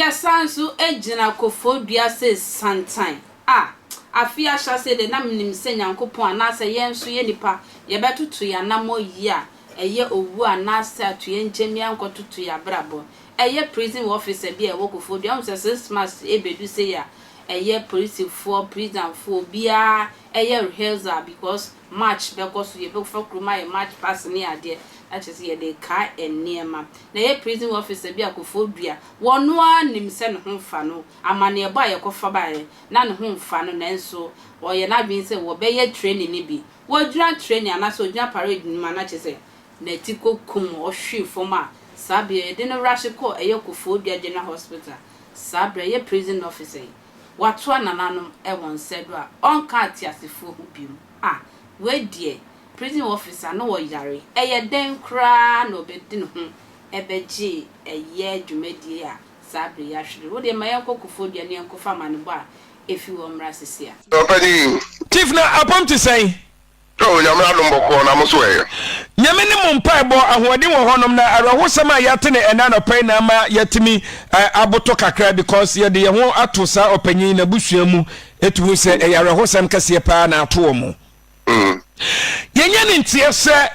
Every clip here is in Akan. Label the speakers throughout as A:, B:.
A: ya sansu ejina kofodua se santan afia sha se de na mnim se nyankopon anase yenso ye nipa ye betutu ya namo yi a eye owu anase atuye nchemi ankotutu ya brabo eye prison officer bi e wo kofodua am se 6 months ebedu se ya eye police for prison for bia eye rehearsal because match because ye be for kruma e match pass ni ade that ye dey kai enema na ye prison officer bi akofodua wono anim se ne ho fa no amane e ba ye kofa ba ye na ne ho fa no nanso wo ye na bi se wo be ye training ni bi wo dura training ana so dura parade ni ma na chese na tiko kum o hwe foma sabe ye de no rush ko eye kofodua general hospital sabe ye prison officer watu ananano e won sedo a onka atiasefo hubim we die prison officer no wo yare eye den kra no bedin ho ebeji eye dwumadi a sabre ya hwere wo de maye kokofodua ne enkofa manebo a efi wo mra sesia
B: opani
C: chief na apom to say
B: to nyamra no mboko na muso e
C: nyame ne mo mpa ebo ahoden wo honom na arahosam a yate ne ena no pai na ma yatimi aboto kakra because ye de ye ho atosa opanyin na busua mu etumu se arahosam kase pa na ato mo yenya ne ntie se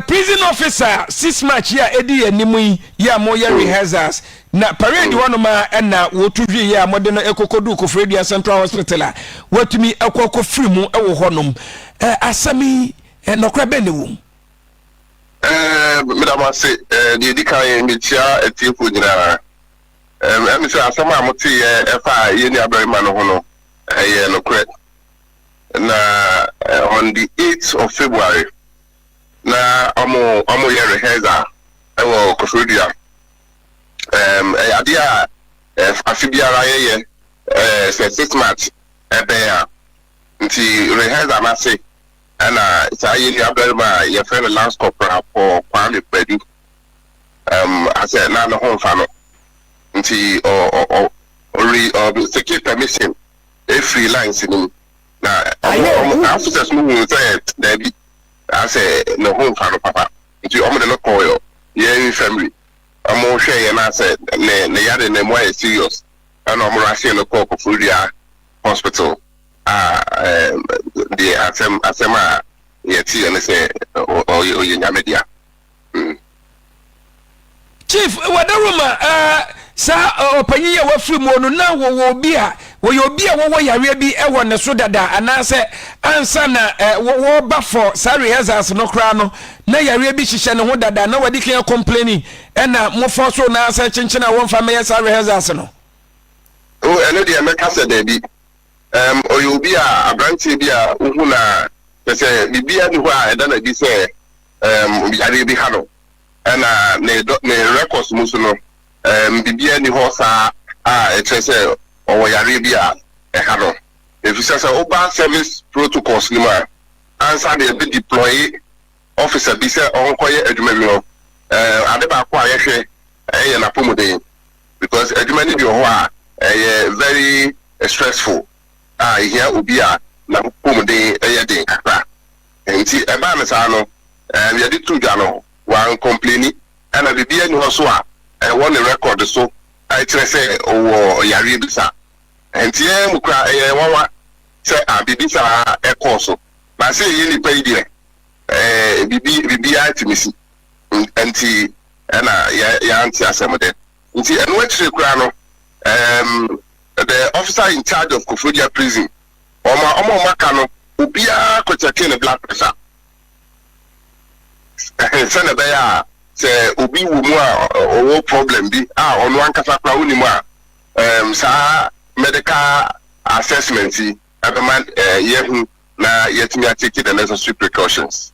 C: prison officer 6 match ya edi animu yi ya mo ya rehearsals na parade wonoma na wotuhwe ya mode no ekokodu ko Fredia Central Hospital a watumi ekoko frimu ewo honom asami nokra be ne wom
B: madam say the dikan metia etifu nyina em say asama amote ye efa ye ni abarima no ho no ye nokra na on the 8th of February na omo ye rehearsal ewo ko Fredia adia afibiara ye 6 match ebe ya nti rehearsal na say ana say ni abarima ye friend last corporal for Kwame Pedu ase na no ho fa no nti o security permission e free lines ni na officers mu say David ase no ho fa no papa nti omo de no call yo ye family omo hwe ye na say ne yade ne mo serious ana omo rush no call for hospital the asema yeti and say o nyamedia
C: chief wadaruma sa opanyi ya wafiri mu no na wo obi a wo yare bi e wo ne so dada anase ansa na wo ba for sorry hazards no kra no na yare bi hihye ne ho dada na wadi kan complaining e na mo for so na asa chinchina won fa me sorry hazards no
B: o eno de me kasa da bi oyobi a abranti bi a uhu na pese bibia ni ho a eda na bi se yare bi ha no na ne records musu no bibia ni ho sa a etese owo yare bi a ha no efisa sa oba service protocols ni ma answer dey be deploy officer bi se onkoye adwuma bi no ade ba kwa yehwe na pomuden because adwuma ni bi ho a very stressful here obi a na pomuden den kakra enti e ba me sa no ye di tudwa no wan complain ana bibia ni ho so a won record so I say owo yare bi sa enti e mukra wawa se bibisa e course ba se ye ni pa idire bibi atimisi enti na ya anti asemode nti eno achire kura no the officer in charge of Kofodia prison omo maka no obia ko check in blood pressure se na be ya se obi wo mu a owo problem bi ono ankasa kra woni mu a sa medical assessment abema yehu na yetimi take the necessary precautions.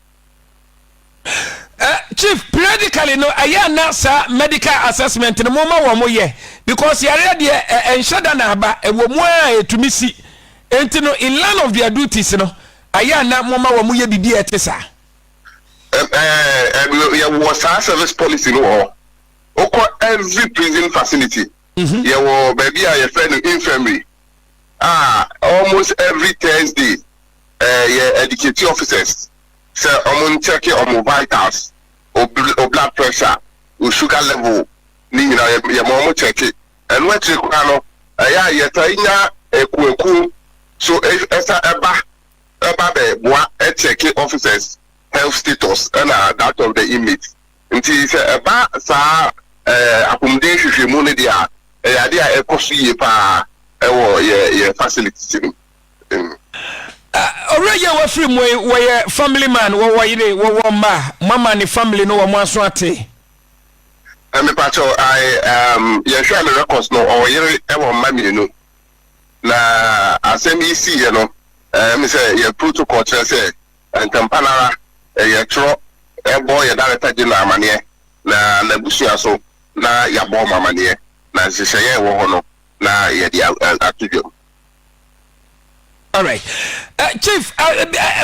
C: Chief, periodically no aya na sa medical assessment no moma wo moye because yare de enshada na aba ewo mu a etumisi enti no in line of their duties no aya na moma wo moye bibi etesa
B: ya was our service policy no oko every prison facility ya wo baby a friend infirmary almost every Thursday yeah educative officers say check on vitals or blood pressure or sugar level ni na ya mo check and what you can ya yetainya ekueku so esa eba be check officers health status and that of the inmate nti se eba sa accommodation hwemu ne dia ya dia ekoso ye pa ewo ye facilities
C: already we free we family man wo ma mama ni family no wo aso ate
B: me pacho I ye share the records no o yere ewo mami no na asemi si ye no me say ye protocol chere say entampanara ye tro ebo ye director general amane na busia so na ya bo mamane na sise ye wo ho no na ye di atudwo.
C: All right. Chief,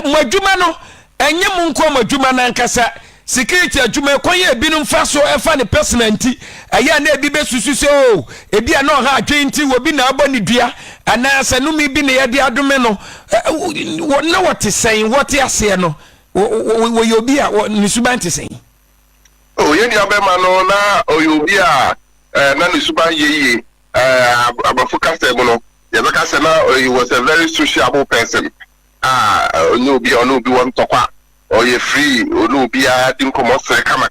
C: madwuma no enye mu nko madwuma na nkasa security adwuma koye binum fa so efa ne personal nti aya na ebi besusu se o ebi na ha adwe nti wo bi na abo ne dua ana sanumi bi ne yede adome no na what is saying what ase no wo yobi a ni suban te saying
B: o ye ni abema no na o yobi a na ni suban ye abafuka se mo no Yabaka Sena, he was a very sociable person. No be one tokwa, or ye free, or no be a didn't come off kama.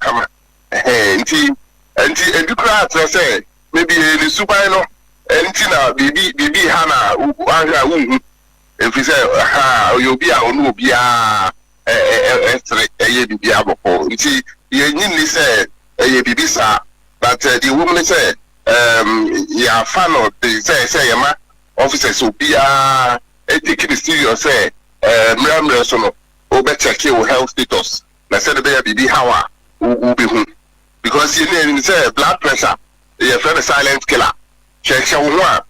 B: Enti, educrat say, maybe the supino, entina, bibi Hana, Wanga, if we say, you'll be a no be a ye be abo. Enti, ye need say, ye be bisa, but the woman say, ya fan of the say, Yama. Officers will be taking the serious say mramre so no obe check your health status na say the baby how will be home because you need say blood pressure you friend a silent killer check your one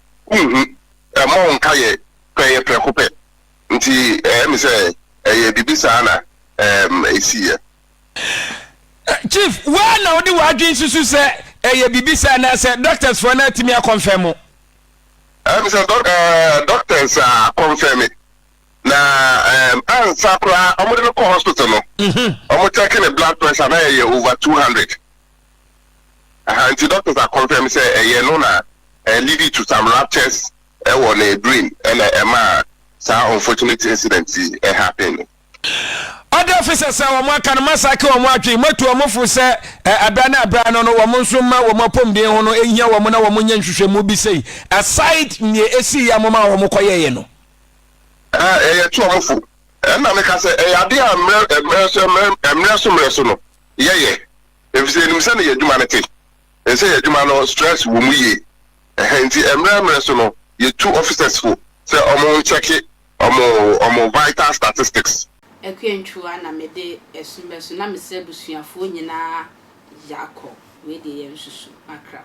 B: among kaye preoccupy nti me say bibi sana esi
C: chief why now the wadwin susu say bibi sana say doctors for na timi confirm
B: doctors confirm it. Now, Sakura, I'm going to go hospital. I'm checking the blood pressure now over 200. And the doctors are confirming say you know na leading to some ruptures on the brain and some unfortunate incidents happened.
C: Other officers say we can massacre we atwe matu omofo say abra no wo nsoma wo mapom den ho no ehia wo na wo nya nhwehwemu bi sei aside ne esi ya mama wo koye ye no
B: ye tu omofo na me ka say ade amre so no ye if say nim say ye dwuma ne te say ye dwuma no stress wo mu ye enti amre so no ye two officers fo say omo check it omo vital statistics
A: Ekwentua na mede esumbesu na mese busuafo nyina yakọ we de yensusu akra